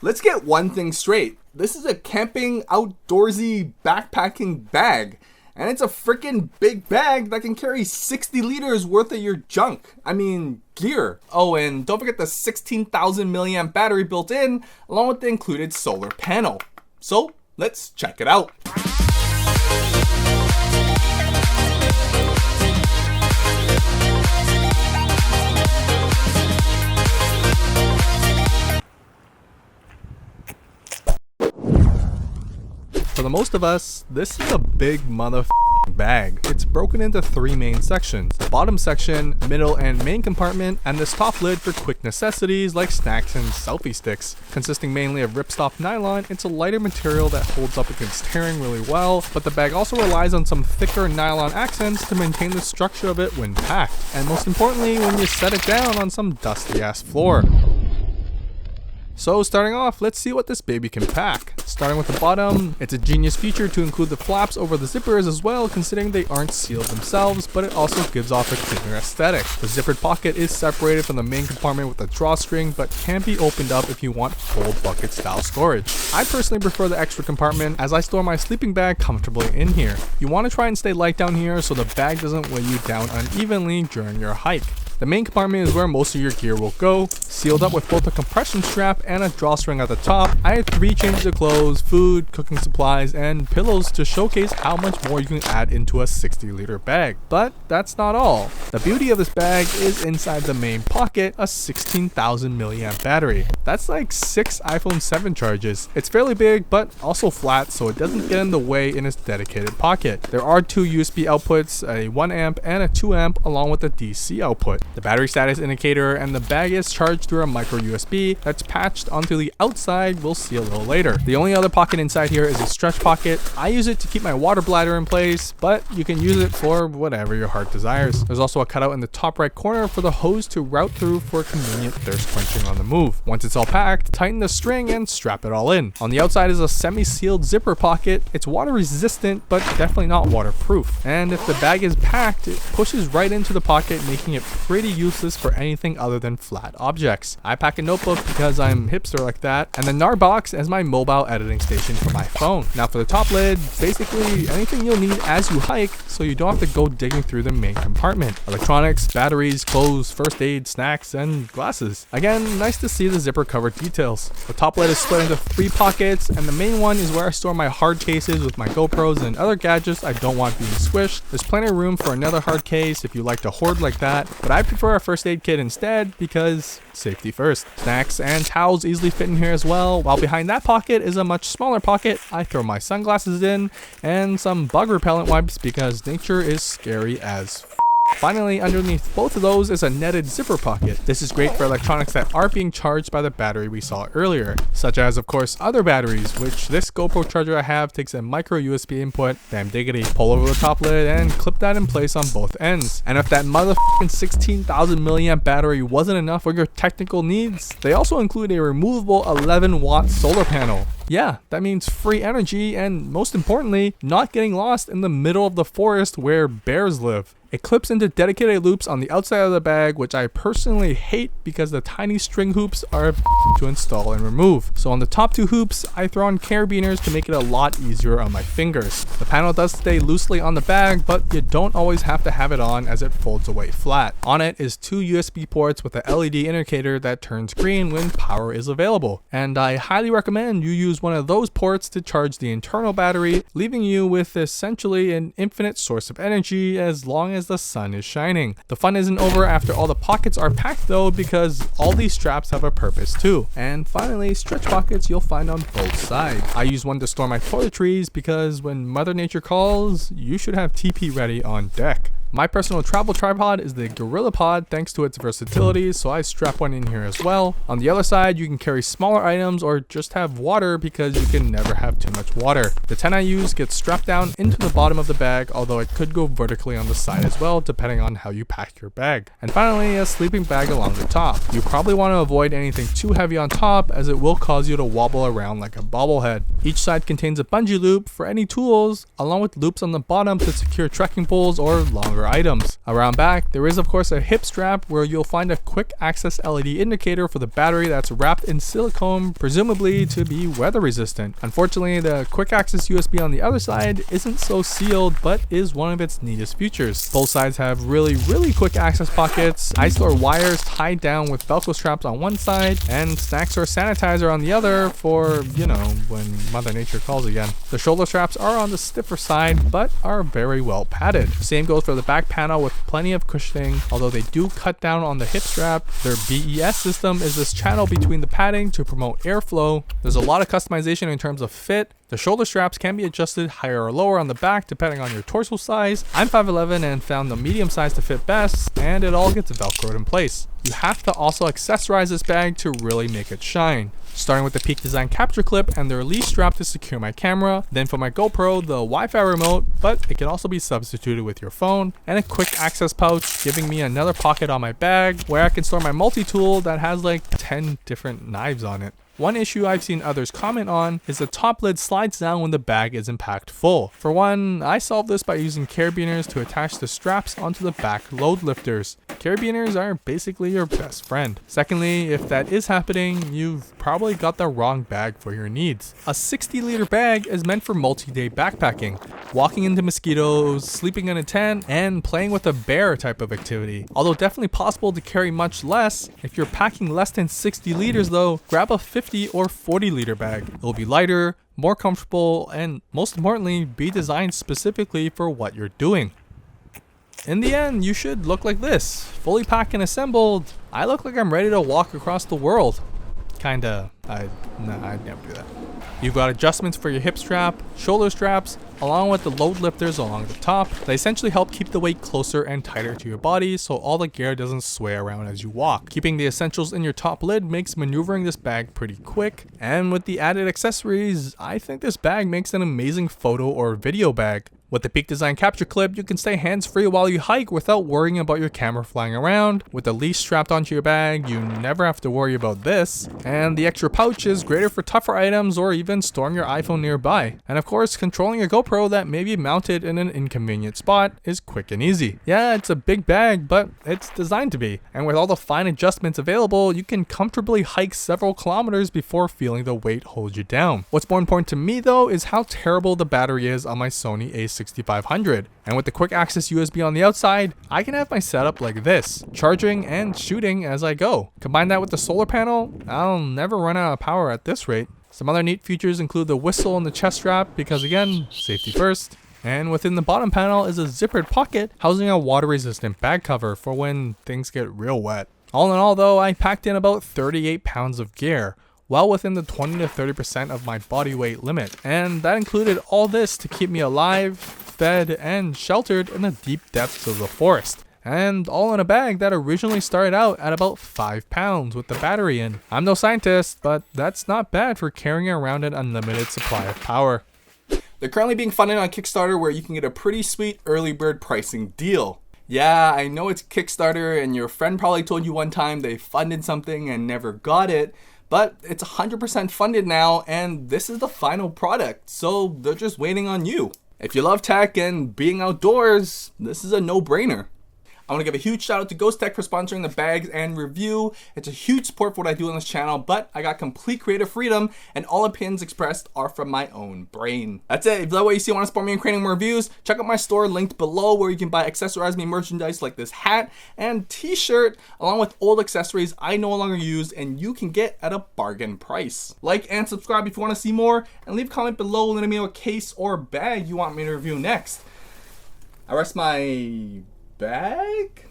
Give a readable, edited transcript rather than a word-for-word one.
Let's get one thing straight. This is a camping, outdoorsy, backpacking bag. And it's a freaking big bag that can carry 60 liters worth of your junk. I mean, gear. Oh, and don't forget the 16,000 milliamp battery built in, along with the included solar panel. So, let's check it out. For the most of us, this is a big motherfucking bag. It's broken into three main sections: the bottom section, middle and main compartment, and this top lid for quick necessities like snacks and selfie sticks. Consisting mainly of ripstop nylon, it's a lighter material that holds up against tearing really well, but the bag also relies on some thicker nylon accents to maintain the structure of it when packed, and most importantly when you set it down on some dusty ass floor. So starting off, let's see what this baby can pack. Starting with the bottom, it's a genius feature to include the flaps over the zippers as well, considering they aren't sealed themselves, but it also gives off a cleaner aesthetic. The zippered pocket is separated from the main compartment with a drawstring, but can be opened up if you want full bucket style storage. I personally prefer the extra compartment as I store my sleeping bag comfortably in here. You want to try and stay light down here so the bag doesn't weigh you down unevenly during your hike. The main compartment is where most of your gear will go, sealed up with both a compression strap and a drawstring at the top. I have 3 changes of clothes, food, cooking supplies, and pillows to showcase how much more you can add into a 60-liter bag. But that's not all. The beauty of this bag is inside the main pocket, a 16,000 milliamp battery. That's like 6 iPhone 7 charges. It's fairly big, but also flat, so it doesn't get in the way in its dedicated pocket. There are 2 USB outputs, a 1 amp and a 2 amp, along with a DC output. The battery status indicator and the bag is charged through a micro USB that's patched onto the outside. We'll see a little later. The only other pocket inside here is a stretch pocket. I use it to keep my water bladder in place, but you can use it for whatever your heart desires. There's also a cutout in the top right corner for the hose to route through for convenient thirst quenching on the move. Once it's all packed, tighten the string and strap it all in. On the outside is a semi-sealed zipper pocket. It's water resistant, but definitely not waterproof. And if the bag is packed, it pushes right into the pocket, making it pretty useless for anything other than flat objects. I pack a notebook because I'm hipster like that, and the NAR box as my mobile editing station for my phone. Now for the top lid, basically anything you'll need as you hike, so you don't have to go digging through the main compartment. Electronics, batteries, clothes, first aid, snacks, and glasses. Again, nice to see the zipper cover details. The top lid is split into 3 pockets, and the main one is where I store my hard cases with my GoPros and other gadgets I don't want being squished. There's plenty of room for another hard case if you like to hoard like that, but I prefer a first aid kit instead because safety first. Snacks and towels easily fit in here as well, while behind that pocket is a much smaller pocket. I throw my sunglasses in and some bug repellent wipes because nature is scary as Finally, underneath both of those is a netted zipper pocket. This is great for electronics that aren't being charged by the battery we saw earlier, such as of course other batteries, which this GoPro charger I have takes a micro USB input. Damn diggity. Pull over the top lid and clip that in place on both ends. And if that motherfucking 16,000 milliamp battery wasn't enough for your technical needs, they also include a removable 11-watt solar panel. Yeah, that means free energy and, most importantly, not getting lost in the middle of the forest where bears live. It clips into dedicated loops on the outside of the bag, which I personally hate because the tiny string hoops are to install and remove. So on the top 2 hoops, I throw on carabiners to make it a lot easier on my fingers. The panel does stay loosely on the bag, but you don't always have to have it on as it folds away flat. On it is 2 USB ports with a LED indicator that turns green when power is available. And I highly recommend you use one of those ports to charge the internal battery, leaving you with essentially an infinite source of energy as long as the sun is shining. The fun isn't over after all the pockets are packed though, because all these straps have a purpose too. And finally, stretch pockets you'll find on both sides. I use one to store my toiletries because when Mother Nature calls, you should have TP ready on deck. My personal travel tripod is the GorillaPod thanks to its versatility, so I strap one in here as well. On the other side, you can carry smaller items or just have water because you can never have too much water. The tent I use gets strapped down into the bottom of the bag, although it could go vertically on the side as well depending on how you pack your bag. And finally, a sleeping bag along the top. You probably want to avoid anything too heavy on top as it will cause you to wobble around like a bobblehead. Each side contains a bungee loop for any tools, along with loops on the bottom to secure trekking poles or longer items. Around back, there is of course a hip strap where you'll find a quick access LED indicator for the battery that's wrapped in silicone, presumably to be weather resistant. Unfortunately, the quick access USB on the other side isn't so sealed, but is one of its neatest features. Both sides have really quick access pockets. I store wires tied down with Velcro straps on one side and snacks or sanitizer on the other for, you know, when Mother Nature calls again. The shoulder straps are on the stiffer side, but are very well padded. Same goes for the back panel with plenty of cushioning, although they do cut down on the hip strap. Their BES system is this channel between the padding to promote airflow. There's a lot of customization in terms of fit. The shoulder straps can be adjusted higher or lower on the back depending on your torso size. I'm 5'11" and found the medium size to fit best, and it all gets velcroed in place. You have to also accessorize this bag to really make it shine. Starting with the Peak Design capture clip and the release strap to secure my camera. Then for my GoPro, the Wi-Fi remote, but it can also be substituted with your phone. And a quick access pouch, giving me another pocket on my bag where I can store my multi-tool that has like 10 different knives on it. One issue I've seen others comment on is the top lid slides down when the bag isn't packed full. For one, I solved this by using carabiners to attach the straps onto the back load lifters. Carabiners are basically your best friend. Secondly, if that is happening, you've probably got the wrong bag for your needs. A 60-liter bag is meant for multi-day backpacking, walking into mosquitoes, sleeping in a tent, and playing with a bear type of activity. Although definitely possible to carry much less, if you're packing less than 60 liters though, grab a 50 or 40 liter bag. It'll be lighter, more comfortable, and most importantly, be designed specifically for what you're doing. In the end, you should look like this. Fully packed and assembled, I look like I'm ready to walk across the world. Kinda. I'd never do that. You've got adjustments for your hip strap, shoulder straps, along with the load lifters along the top. They essentially help keep the weight closer and tighter to your body so all the gear doesn't sway around as you walk. Keeping the essentials in your top lid makes maneuvering this bag pretty quick. And with the added accessories, I think this bag makes an amazing photo or video bag. With the Peak Design capture clip, you can stay hands-free while you hike without worrying about your camera flying around. With the leash strapped onto your bag, you never have to worry about this. And the extra pouch is greater for tougher items or even storing your iPhone nearby. And of course, controlling your GoPro that may be mounted in an inconvenient spot is quick and easy. Yeah, it's a big bag, but it's designed to be. And with all the fine adjustments available, you can comfortably hike several kilometers before feeling the weight hold you down. What's more important to me though is how terrible the battery is on my Sony a6500. And with the quick access USB on the outside, I can have my setup like this, charging and shooting as I go. Combine that with the solar panel, I'll never run out of power at this rate. Some other neat features include the whistle and the chest strap because again, safety first. And within the bottom panel is a zippered pocket housing a water resistant bag cover for when things get real wet. All in all though, I packed in about 38 pounds of gear, well within the 20 to 30% of my body weight limit. And that included all this to keep me alive, fed, and sheltered in the deep depths of the forest. And all in a bag that originally started out at about 5 pounds with the battery in. I'm no scientist, but that's not bad for carrying around an unlimited supply of power. They're currently being funded on Kickstarter where you can get a pretty sweet early bird pricing deal. Yeah, I know it's Kickstarter and your friend probably told you one time they funded something and never got it, but it's 100% funded now and this is the final product, so they're just waiting on you. If you love tech and being outdoors, this is a no-brainer. I want to give a huge shout out to Ghostek for sponsoring the bags and review. It's a huge support for what I do on this channel, but I got complete creative freedom and all opinions expressed are from my own brain. That's it. If you love what you see and want to support me in creating more reviews, check out my store linked below where you can buy accessorize me merchandise like this hat and t-shirt along with old accessories I no longer use and you can get at a bargain price. Like and subscribe if you want to see more and leave a comment below letting me know what case or bag you want me to review next. I rest my bag?